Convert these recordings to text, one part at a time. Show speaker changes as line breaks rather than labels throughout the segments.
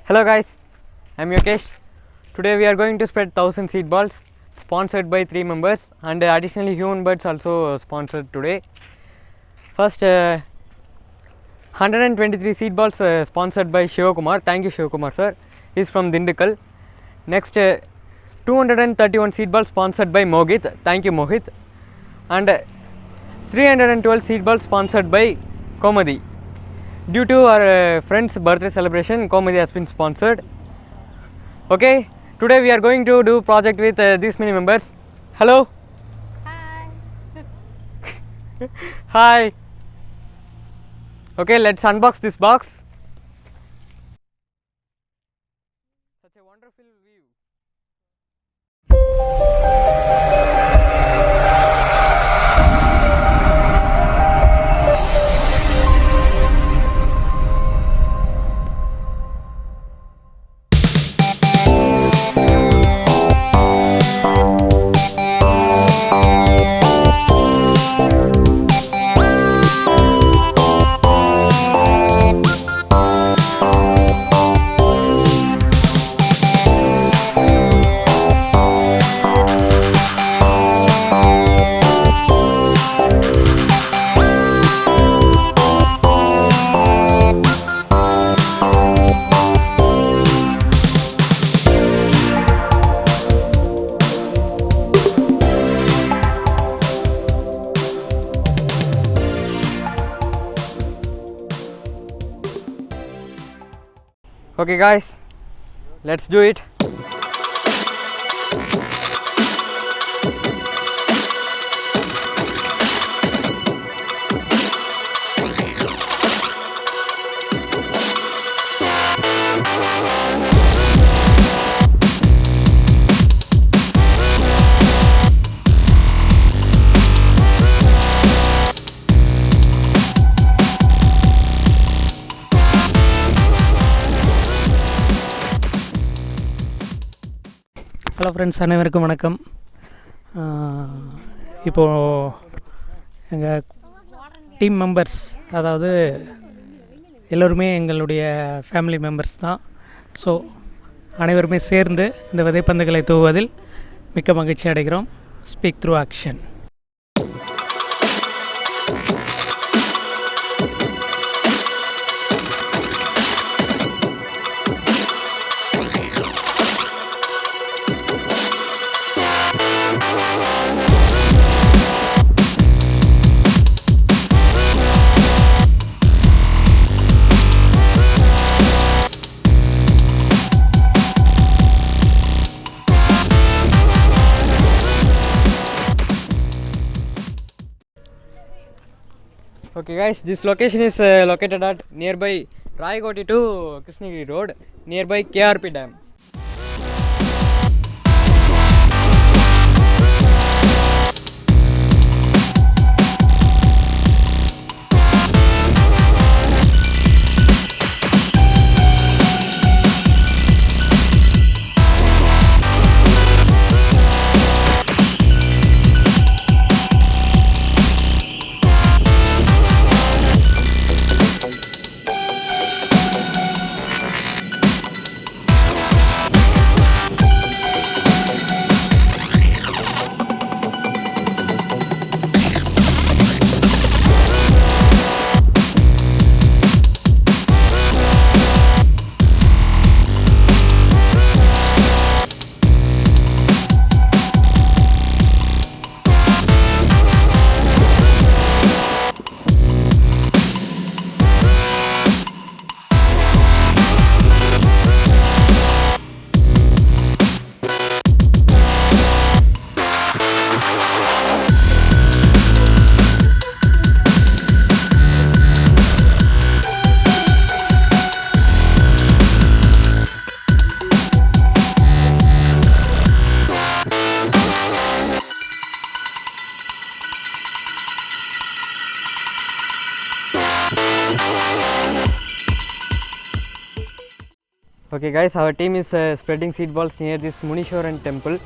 Hello guys, I am Yokesh. Today we are going to spread 1000 seed balls sponsored by 3 members, and additionally human birds also sponsored today. First 123 seed balls sponsored by Sivakumar. Thank you Sivakumar sir. He is from Dindukal. Next 231 seed balls sponsored by Mokith. Thank you Mokith. And 312 seed balls sponsored by Komadi. Due to our friend's birthday celebration, Komadi has been sponsored. Okay, today we are going to do project with these many members. Hello.
Hi.
Hi. Okay, let's unbox this box. Such a wonderful view. Okay guys, let's do it.
Hello friends, அனைவருக்கும் வணக்கம். இப்போது எங்கள் team members, அதாவது எல்லோருமே எங்களுடைய family members தான். So அனைவருமே சேர்ந்து இந்த விதைப்பந்துகளை தூவுவதில் மிக்க மகிழ்ச்சி அடைகிறோம். Speak through action.
Okay guys, this location is located at nearby Raigoti to Krishnagiri Road, nearby KRP Dam. Okay guys, our team is spreading seed balls near this Munishwaran temple.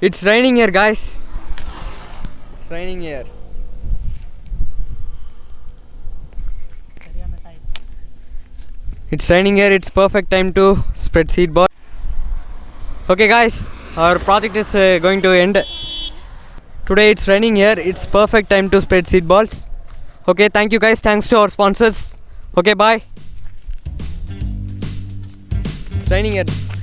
It's raining here, guys. It's raining here. It's raining here. It's perfect time to spread seed ball. Okay, guys, our project is going to end. Today it's raining here. It's perfect time to spread seed balls. Okay, thank you, guys. Thanks to our sponsors. Okay, bye. It's raining here.